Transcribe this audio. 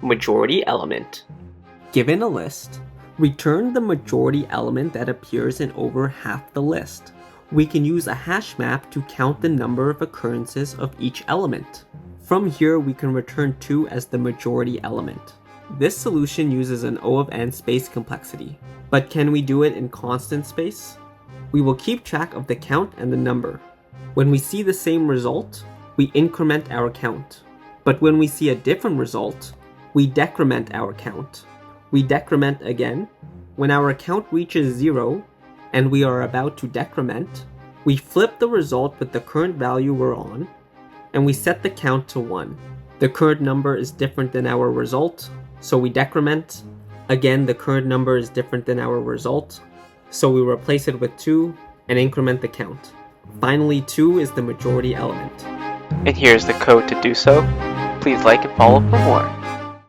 majority element. Given a list, return the majority element that appears in over half the list. We can use a hash map to count the number of occurrences of each element. From here, we can return 2 as the majority element. This solution uses an O of n space complexity, but can we do it in constant space? We will keep track of the count and the number. When we see the same result, we increment our count. But when we see a different result, we decrement our count. We decrement again. When our count reaches 0, and we are about to decrement, we flip the result with the current value we're on, and we set the count to 1. The current number is different than our result, so we decrement. Again, the current number is different than our result, so we replace it with 2 and increment the count. Finally, 2 is the majority element. And here's the code to do so. Please like and follow for more.